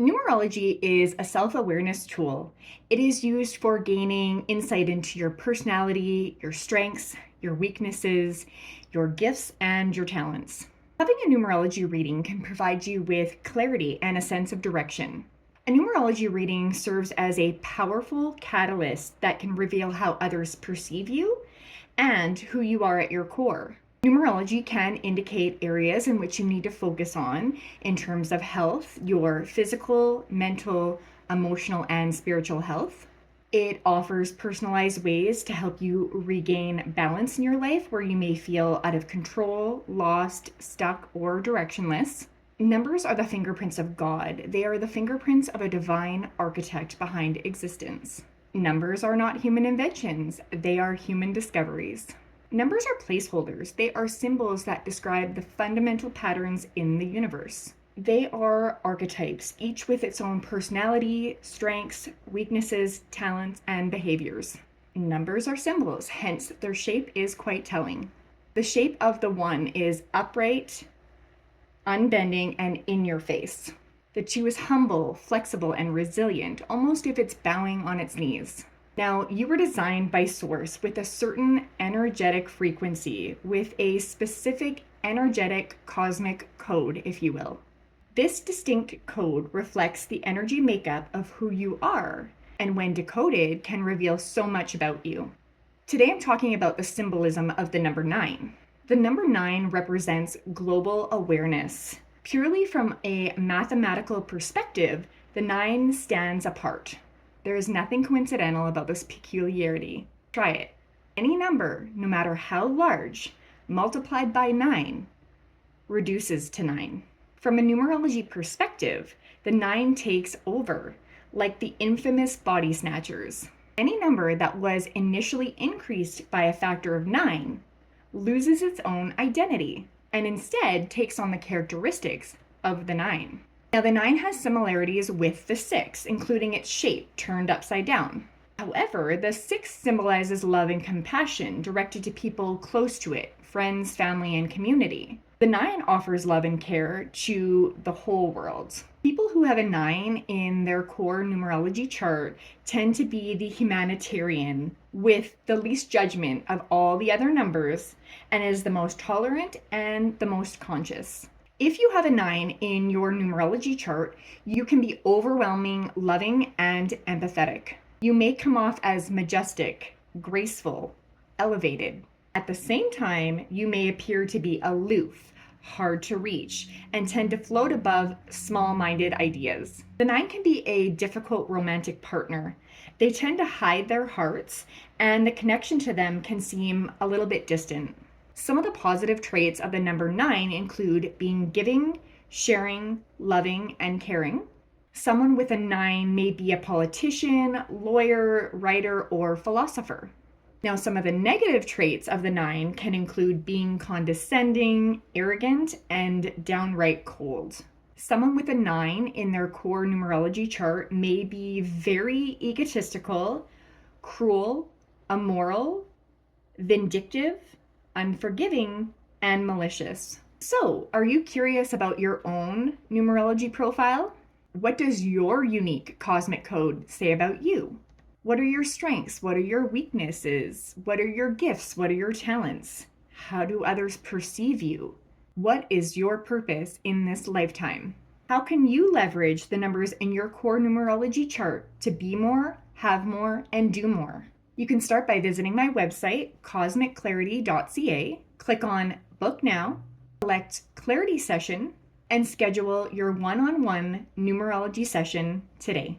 Numerology is a self-awareness tool. It is used for gaining insight into your personality, your strengths, your weaknesses, your gifts, and your talents. Having a numerology reading can provide you with clarity and a sense of direction. A numerology reading serves as a powerful catalyst that can reveal how others perceive you and who you are at your core. Numerology can indicate areas in which you need to focus on in terms of health, your physical, mental, emotional, and spiritual health. It offers personalized ways to help you regain balance in your life where you may feel out of control, lost, stuck, or directionless. Numbers are the fingerprints of God. They are the fingerprints of a divine architect behind existence. Numbers are not human inventions, they are human discoveries. Numbers are placeholders. They are symbols that describe the fundamental patterns in the universe. They are archetypes, each with its own personality, strengths, weaknesses, talents, and behaviors. Numbers are symbols, hence their shape is quite telling. The shape of the 1 is upright, unbending, and in your face. The 2 is humble, flexible, and resilient, almost if it's bowing on its knees. Now, you were designed by Source with a certain energetic frequency, with a specific energetic cosmic code, if you will. This distinct code reflects the energy makeup of who you are, and when decoded, can reveal so much about you. Today, I'm talking about the symbolism of the number 9. The number 9 represents global awareness. Purely from a mathematical perspective, the 9 stands apart. There is nothing coincidental about this peculiarity. Try it. Any number, no matter how large, multiplied by 9, reduces to 9. From a numerology perspective, the 9 takes over, like the infamous body snatchers. Any number that was initially increased by a factor of 9 loses its own identity and instead takes on the characteristics of the 9. Now, the 9 has similarities with the 6, including its shape turned upside down. However, the 6 symbolizes love and compassion directed to people close to it, friends, family, and community. The 9 offers love and care to the whole world. People who have a 9 in their core numerology chart tend to be the humanitarian with the least judgment of all the other numbers and is the most tolerant and the most conscious. If you have a 9 in your numerology chart, you can be overwhelming, loving, and empathetic. You may come off as majestic, graceful, elevated. At the same time, you may appear to be aloof, hard to reach, and tend to float above small-minded ideas. The 9 can be a difficult romantic partner. They tend to hide their hearts, and the connection to them can seem a little bit distant. Some of the positive traits of the number 9 include being giving, sharing, loving, and caring. Someone with a 9 may be a politician, lawyer, writer, or philosopher. Now, some of the negative traits of the 9 can include being condescending, arrogant, and downright cold. Someone with a 9 in their core numerology chart may be very egotistical, cruel, immoral, vindictive, unforgiving, and malicious. So, are you curious about your own numerology profile? What does your unique cosmic code say about you? What are your strengths? What are your weaknesses? What are your gifts? What are your talents? How do others perceive you? What is your purpose in this lifetime? How can you leverage the numbers in your core numerology chart to be more, have more, and do more? You can start by visiting my website, cosmicclarity.ca, click on Book Now, select Clarity Session, and schedule your one-on-one numerology session today.